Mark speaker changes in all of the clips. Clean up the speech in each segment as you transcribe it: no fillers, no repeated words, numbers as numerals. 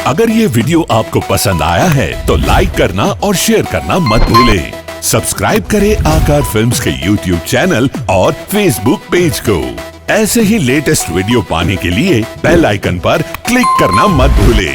Speaker 1: अगर ये वीडियो आपको पसंद आया है तो लाइक करना और शेयर करना मत भूलें। सब्सक्राइब करें आकार फिल्म्स के YouTube चैनल और Facebook पेज को। ऐसे ही लेटेस्ट वीडियो पाने के लिए बेल आइकन पर क्लिक करना मत भूलें।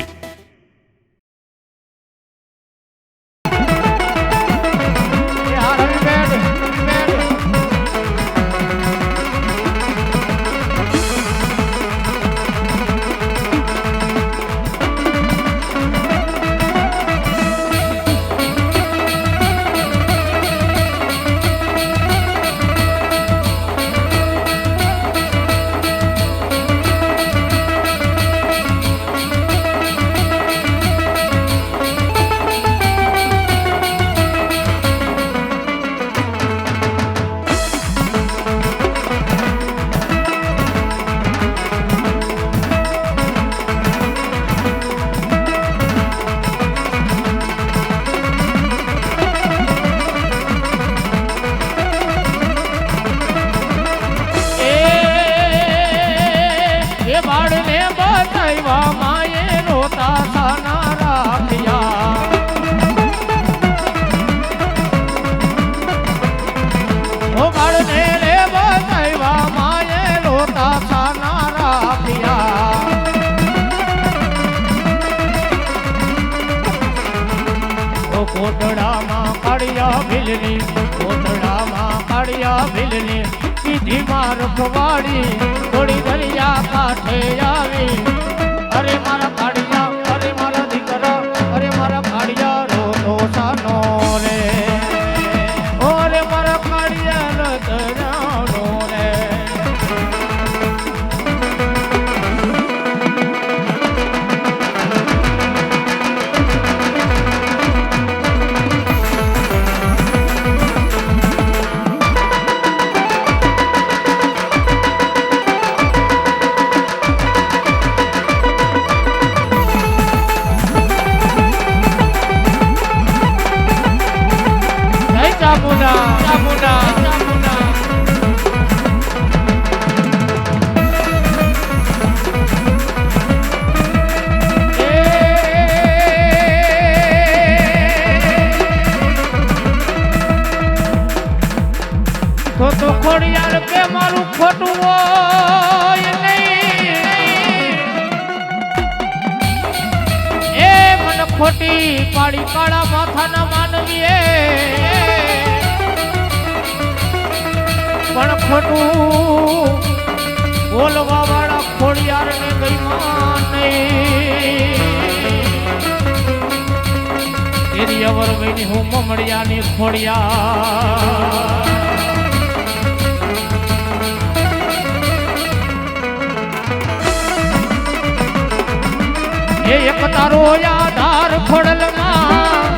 Speaker 2: કોટડામાં કાળિયા ભીલની કોટડામાં કાળિયા ભીલની સીધી માં રખવાડી થોડી દરિયા કાંઠે આવી અરે મારા કાળિયા અરે મારા દીકરા અરે મારા કાળિયા રોતો સાનો રે ઓરે મારા કાળિયા રતરાનો રે તો ખોડિયાર કે મારું ખોટું હોય નહીં એ મને ખોટી પાડી કાળા માથાના માનવીએ પણ ખોટું બોલવા વાળા ખોડિયાર ને ગઈ માન તેરી અવર ગઈ હું મમડિયા ની ખોડિયાર એક તારો આધાર ખોડલમાં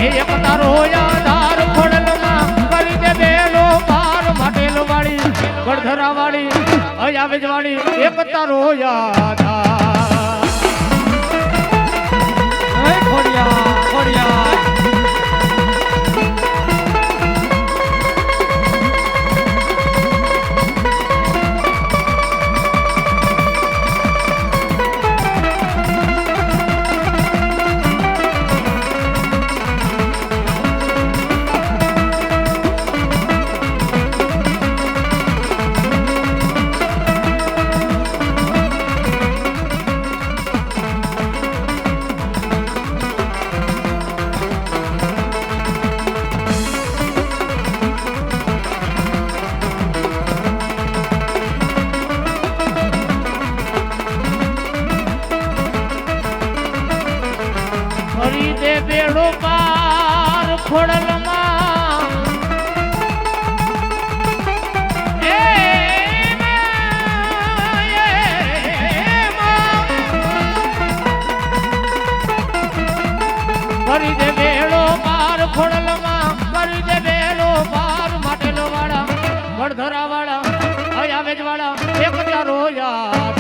Speaker 2: એક તારો આધાર ખોડલમાં કરી દે બેલો પાર માટેલ વાળી ગળધરા વાળી અયાવેજ વાળી એક તારો આધાર ખોડિયા ખોડિયા બેડો પાર ખોડલમાં કરી દે બેડો પાર ખોડલમાં કરી દે બેડો પાર માટેલો વાળા ગળધરા વાળા અયાવેજ વાળા એક તારો યાદ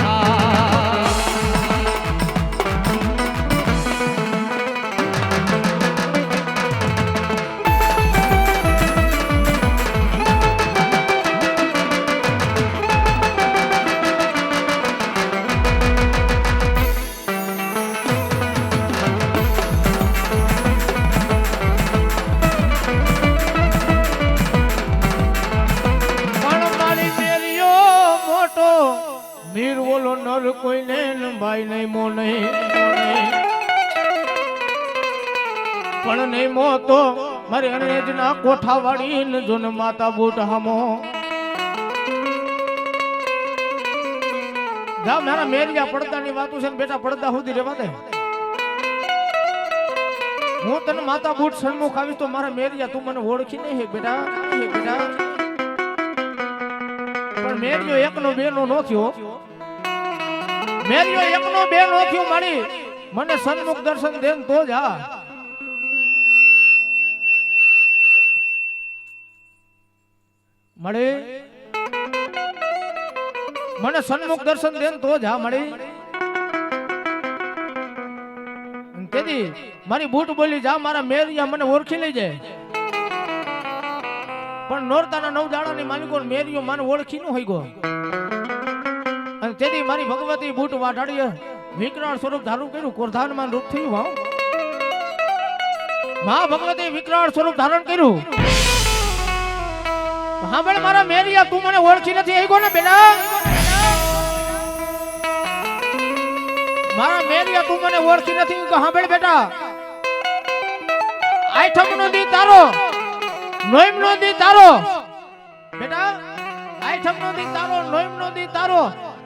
Speaker 2: કોઈને લંબાઈ નહીં મો નહીં પણ નહીં મો તો મારે અનેજના કોઠા વાળી ને જોન માતા બૂટ હમો જા મારા મેરિયા પડદાની વાતો છે ને બેટા પડદા સુધી રહેવા દે. હું તને માતા બૂટ સન્મુખ આવીશ તો મારા મેરિયા તું મને ઓળખી નહીં હે બેટા પણ મેરિયો એકનો બેનો નો થયો મેરિયો એકનો બે નો થયો મારી મને સન્મુખ દર્શન દેન તો જ આ મળી મને સન્મુખ દર્શન દેન તો જ આ મળી તેથી મારી બૂટ બોલી જા મારા મેરિયા મને ઓળખી લઈ જાય પણ નોરતાના 9 દાડાની માલિકો મેરિયો મને ઓળખી ન હોય ગો અને તેથી મારી ભગવતી બૂટ વાઢાડીએ વિકરાળ સ્વરૂપ ધારણ કર્યું ક્રોધાનમાન રૂપ થયું હા મા ભગવતી વિકરાળ સ્વરૂપ ધારણ કર્યું સાંભળ મારા મેરિયા તું મને ઓળખી નથી આવી ગો ને બેટા મારા મેરિયા તું મને ઓળખી નથી સાંભળ બેટા આઠમ નો દી તારો નોઈમ નો દી તારો બેટા આઠમ નો દી તારો નોઈમ નો દી તારો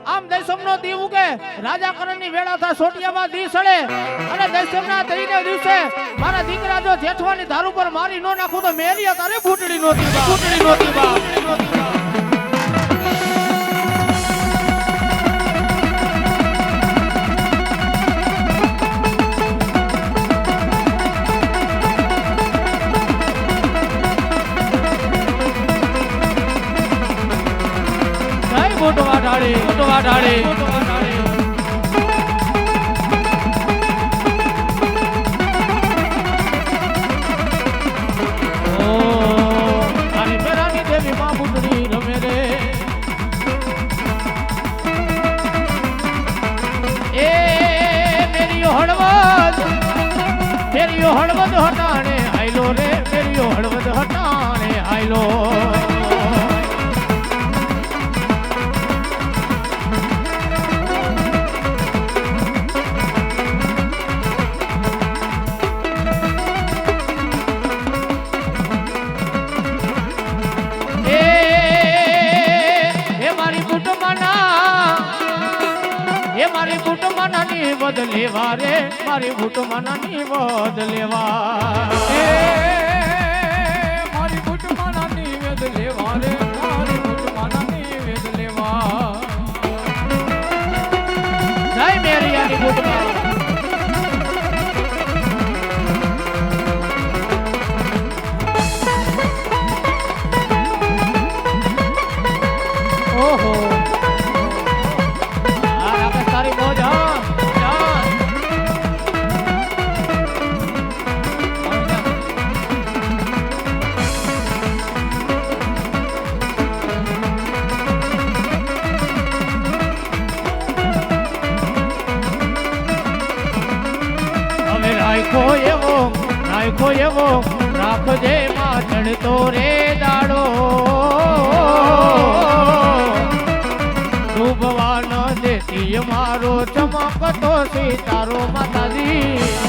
Speaker 2: આમ દશમ નો દી ઉગે રાજા કરણની વેળા થા સોટિયામાં દી સળે અને દશમ ના ત્રીને દિવસે મારા દીકરા જો જેઠવાની ધાર ઉપર મારી નો નાખું તો મેરિયા તારે ફૂટડી નોતી બા ઢાળે ઓ અરે મેરાની દેવી માં બુટડી રમે રે એ મેરીઓ હળવદ હટાણે આઈલો રે મેરીઓ હળવદ હટાણે આઈલો બદલેવા રે મારી ભૂટમાં નાની બદલેવા મારી ભૂટમાં નાની બદલેવા રે મારી ભૂટમાં નાની બદલેવા જય મેરિયાની ભૂટમાં ઓહો આ તારી મોજ નાખો એવો રાખજે માં ચડતો રે દાડો ડૂબવા ન દેતી મારો ચમકતો સિતારો માતાજી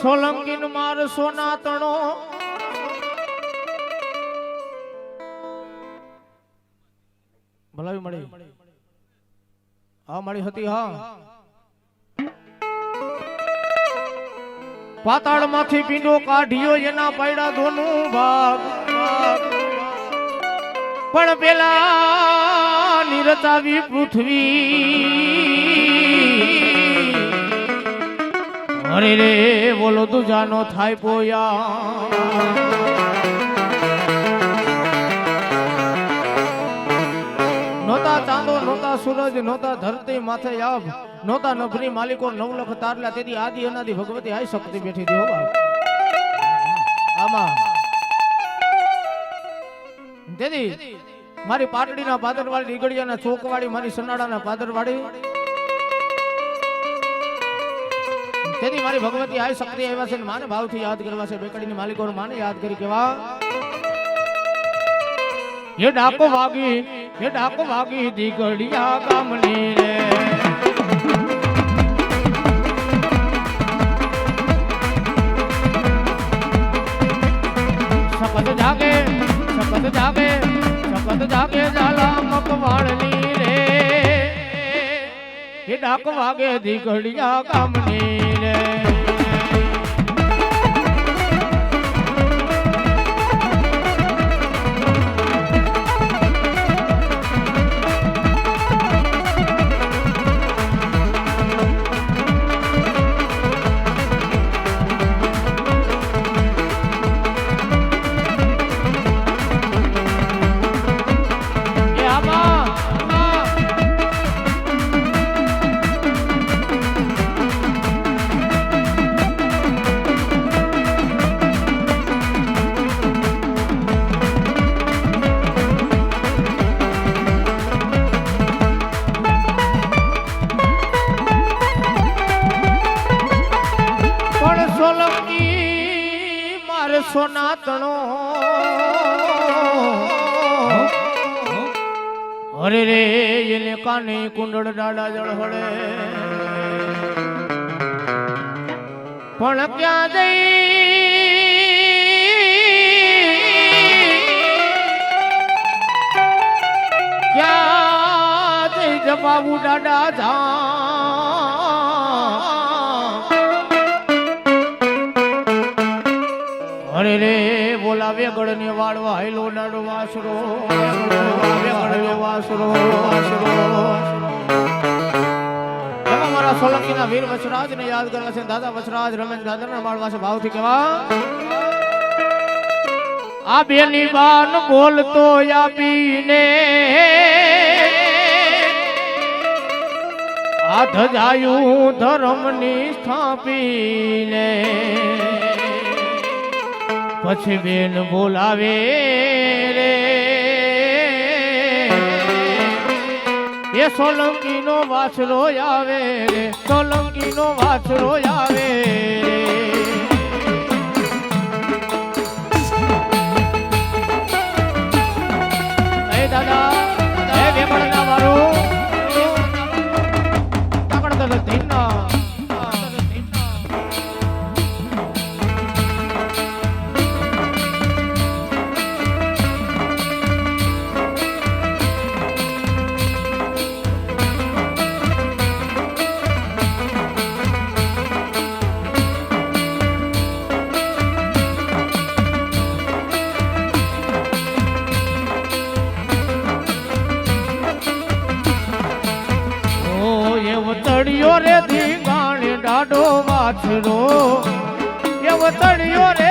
Speaker 2: સોલંકીન માર સોના તણો ભલાવી મળી હા મળી હતી હા પાતાળ માંથી પીંડો કાઢ્યો એના પાયડા દોનું ભાગ પણ પેલા નિરતાવી પૃથ્વી અરે રે બોલો તું જાનો થાય પોયા નોતા ચાંદો નોતા સૂરજ નોતા ધરતી માથે આભ નોતા નભની માલિકો નવલખ તારલા તેથી આદિ અનાદિ ભગવતી આઈ શક્તિ બેઠી હતી હો બાપ આમાં તેથી મારી પાટડીના પાદરવાળી રીગડિયાના ચોકવાળી મારી સનાડાના પાદરવાળી તેથી મારી ભગવતી આઈ શક્તિ આવ્યા છે માને ભાવથી યાદ કરવા છે બેકડીની માલિકો માને યાદ કરી કેવા ये डाको वागी दिगड़िया गामनी रे शपथ जागे जाला मकवाणनी रे ये डाको वागे दिगड़िया गामनी रे સોનાતણો અરે રે એને કાને કુંડળ ડાડા જળ હળે પણ ક્યાં જઈ જવાબુ ડાડા જા અરે રે બોલાવે ગળને વાળવા હાઈલો ડાડો વાસરો ગળને વાસરો એમાં મારા સોલંકીના વીર વચરાજને યાદ કરવા છે દાદા વચરાજ રમેશ દાદાના માળવા છે ભાવથી કેવા આ બેની બાન બોલતો આપીને આ ધજાયું ધર્મની સ્થાપીને પછી બેન બોલાવે રે એ સોલંકી નો વાછરો આવે રે સોલંકી નો વાછરો આવે રે દાદા એ વેપડના વાળો તકડ તો ધીના તળિયો રે ધીંગાણે ડાડો વાછરો એવો તળિયો રે